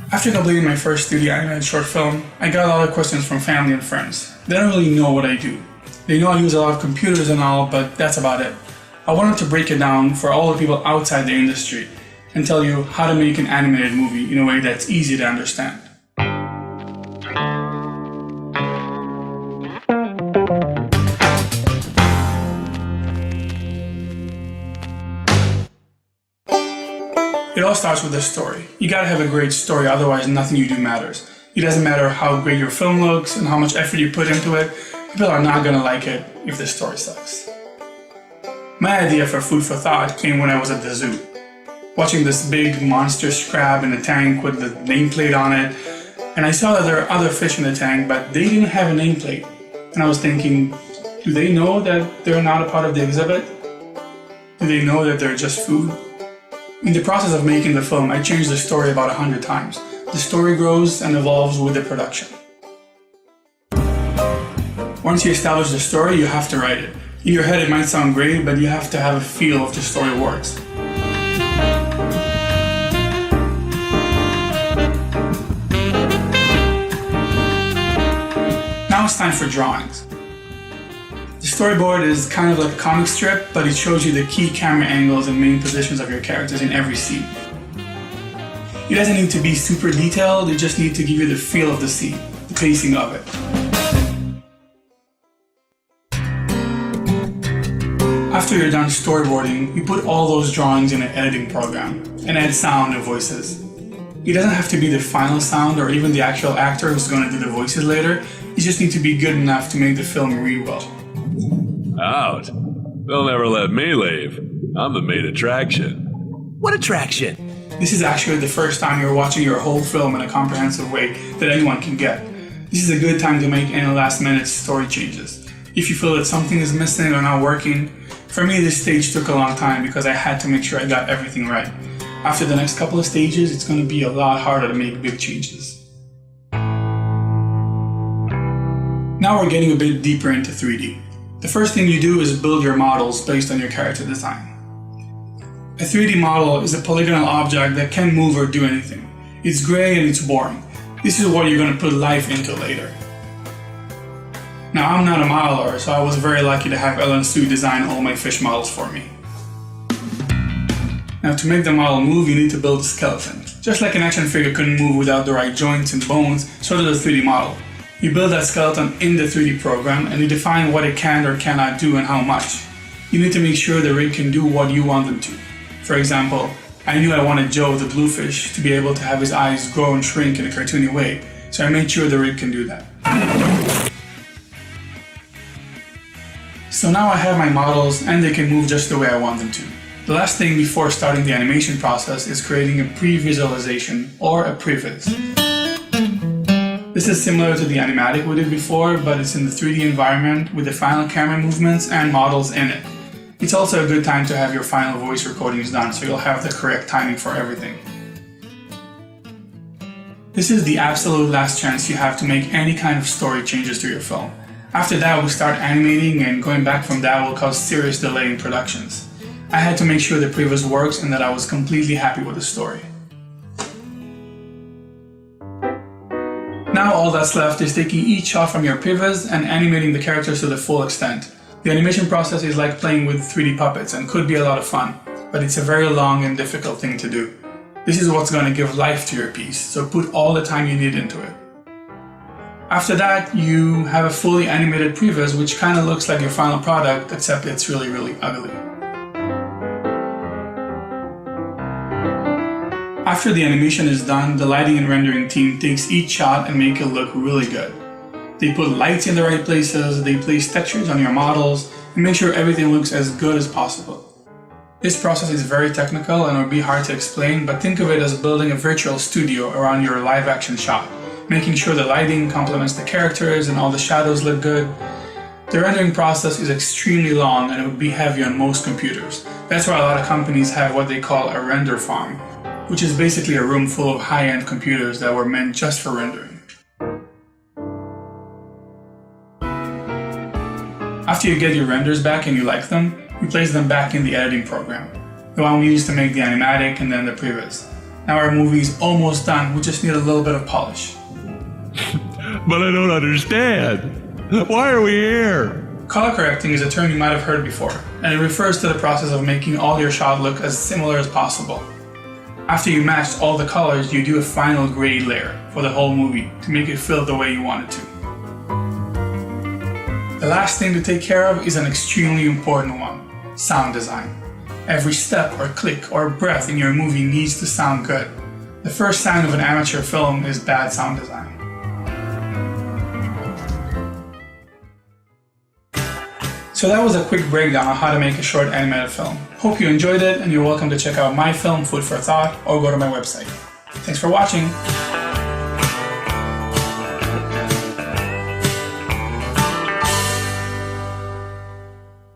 After completing my first 3D animated short film, I got a lot of questions from family and friends. They don't really know what I do. They know I use a lot of computers and all, but that's about it. I wanted to break it down for all the people outside the industry and tell you how to make an animated movie in a way that's easy to understand. It all starts with a story. You gotta have a great story, otherwise nothing you do matters. It doesn't matter how great your film looks and how much effort you put into it, people are not gonna like it if the story sucks. My idea for Food for Thought came when I was at the zoo. Watching this big monstrous crab in a tank with the nameplate on it, and I saw that there are other fish in the tank, but they didn't have a nameplate. And I was thinking, do they know that they're not a part of the exhibit? Do they know that they're just food? In the process of making the film, I changed the story about 100 times. The story grows and evolves with the production. Once you establish the story, you have to write it. In your head it might sound great, but you have to have a feel if the story works. Now it's time for drawings. The storyboard is kind of like a comic strip, but it shows you the key camera angles and main positions of your characters in every scene. It doesn't need to be super detailed, it just needs to give you the feel of the scene, the pacing of it. After you're done storyboarding, you put all those drawings in an editing program and add sound and voices. It doesn't have to be the final sound or even the actual actor who's going to do the voices later, you just need to be good enough to make the film read well. Out. They'll never let me leave. I'm the main attraction. What attraction? This is actually the first time you're watching your whole film in a comprehensive way that anyone can get. This is a good time to make any last-minute story changes. If you feel that something is missing or not working, for me this stage took a long time because I had to make sure I got everything right. After the next couple of stages, it's going to be a lot harder to make big changes. Now we're getting a bit deeper into 3D. The first thing you do is build your models based on your character design. A 3D model is a polygonal object that can't move or do anything. It's gray and it's boring. This is what you're going to put life into later. Now I'm not a modeler, so I was very lucky to have Ellen Sue design all my fish models for me. Now to make the model move, you need to build a skeleton. Just like an action figure couldn't move without the right joints and bones, so does a 3D model. You build that skeleton in the 3D program and you define what it can or cannot do and how much. You need to make sure the rig can do what you want them to. For example, I knew I wanted Joe the bluefish to be able to have his eyes grow and shrink in a cartoony way, so I made sure the rig can do that. So now I have my models and they can move just the way I want them to. The last thing before starting the animation process is creating a pre-visualization or a previs. This is similar to the animatic we did before, but it's in the 3D environment with the final camera movements and models in it. It's also a good time to have your final voice recordings done so you'll have the correct timing for everything. This is the absolute last chance you have to make any kind of story changes to your film. After that, we'll start animating, and going back from that will cause serious delay in productions. I had to make sure the previs works and that I was completely happy with the story. Now all that's left is taking each shot from your previs and animating the characters to the full extent. The animation process is like playing with 3D puppets and could be a lot of fun, but it's a very long and difficult thing to do. This is what's going to give life to your piece, so put all the time you need into it. After that, you have a fully animated previs which kind of looks like your final product, except it's really, really ugly. After the animation is done, the lighting and rendering team takes each shot and make it look really good. They put lights in the right places, they place textures on your models, and make sure everything looks as good as possible. This process is very technical and will be hard to explain, but think of it as building a virtual studio around your live action shot, making sure the lighting complements the characters and all the shadows look good. The rendering process is extremely long and it would be heavy on most computers. That's why a lot of companies have what they call a render farm, which is basically a room full of high-end computers that were meant just for rendering. After you get your renders back and you like them, you place them back in the editing program, the one we used to make the animatic and then the previs. Now our movie is almost done, we just need a little bit of polish. But I don't understand. Why are we here? Color correcting is a term you might have heard before, and it refers to the process of making all your shot look as similar as possible. After you matched all the colors, you do a final grade layer for the whole movie to make it feel the way you want it to. The last thing to take care of is an extremely important one: sound design. Every step or click or breath in your movie needs to sound good. The first sign of an amateur film is bad sound design. So that was a quick breakdown on how to make a short animated film. Hope you enjoyed it, and you're welcome to check out my film, Food for Thought, or go to my website. Thanks for watching!